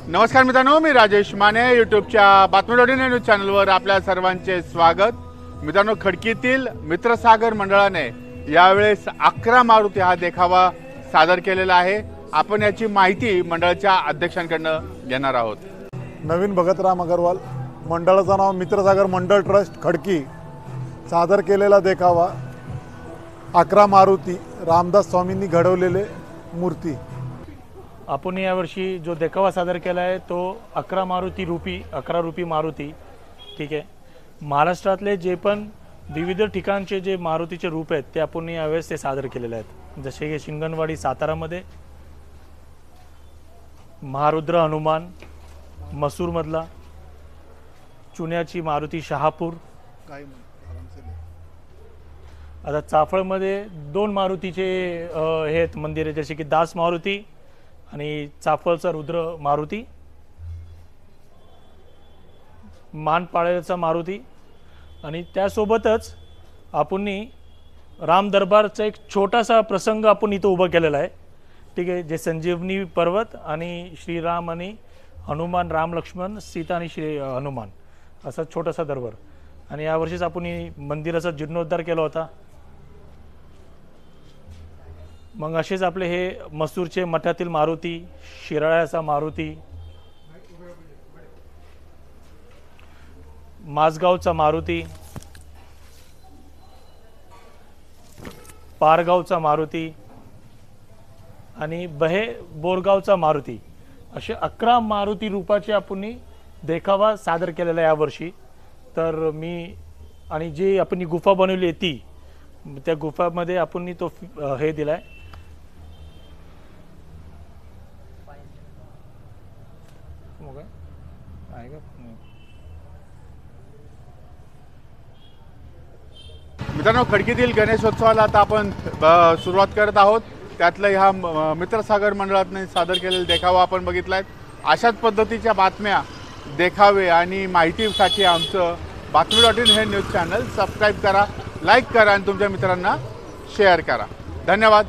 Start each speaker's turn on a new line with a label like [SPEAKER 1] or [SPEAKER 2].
[SPEAKER 1] नमस्कार मित्रांनो, मी राजेश माने यूट्यूबच्या बातमी.इन न्यूज चॅनलवर आपल्या सर्वांचे स्वागत। मित्रांनो, खडकीतील मित्रसागर मंडळाने यावेळेस 11 मारुती हा देखावा सादर केलेला आहे। आपण याची माहिती मंडळाच्या अध्यक्षांकडून घेणार आहोत।
[SPEAKER 2] नवीन भगतराम अग्रवाल, मंडळाचं नाव मित्रसागर मंडळ ट्रस्ट खडकी, सादर केलेला देखावा 11 मारुती रामदास स्वामींनी घडवलेले मूर्ती।
[SPEAKER 3] आपण यावर्षी जो देखावा सादर केला आहे तो 11 रूपी मारुती, ठीक आहे। महाराष्ट्रातले जे पण विविध ठिकाणचे जे मारुतीचे रूप आहेत ते आपण यावेळेस ते सादर केलेले आहेत। जसे की शिंगणवाडी सातारामध्ये, महारुद्र हनुमान मसूरमधला, चुन्याची मारुती शहापूर, आता चाफळमध्ये 2 मारुतीचे हे आहेत मंदिर, जसे की दास मारुती आणि चाफळचा रुद्र मारुती, मानपाळ्याचा मारुती, आणि त्यासोबतच आपण राम दरबारचा एक छोटासा प्रसंग आपण इथं उभा केलेला आहे, ठीक आहे। जे संजीवनी पर्वत आणि श्रीराम आणि हनुमान, राम लक्ष्मण सीता आणि श्री हनुमान असा छोटासा दरबार। आणि यावर्षीच आपण मंदिराचा जीर्णोद्धार केला होता। मग असेच आपले हे मसूरचे मठातील मारुती, शिराळ्याचा मारुती, माझगावचा मारुती, पारगावचा मारुती आणि बोरगावचा मारुती, असे 11 मारुती रूपाचे आपण देखावा सादर केलेला आहे यावर्षी। तर मी आणि जी आपण गुफा बनवली आहे ती, त्या गुफामध्ये आपण तो हे दिलाय,
[SPEAKER 1] मित्रांनो, खडकीतील गणेशोत्सवाला आता आपण सुरुवात करत आहोत। त्यातलं ह्या मित्रसागर मंडळाने सादर केलेला देखावा आपण बघितलाय। अशाच पद्धतीच्या बातम्या, देखावे आणि माहितीसाठी आमचं बातमी.इन हे न्यूज चॅनल सबस्क्राईब करा, लाईक करा आणि तुमच्या मित्रांना शेअर करा। धन्यवाद।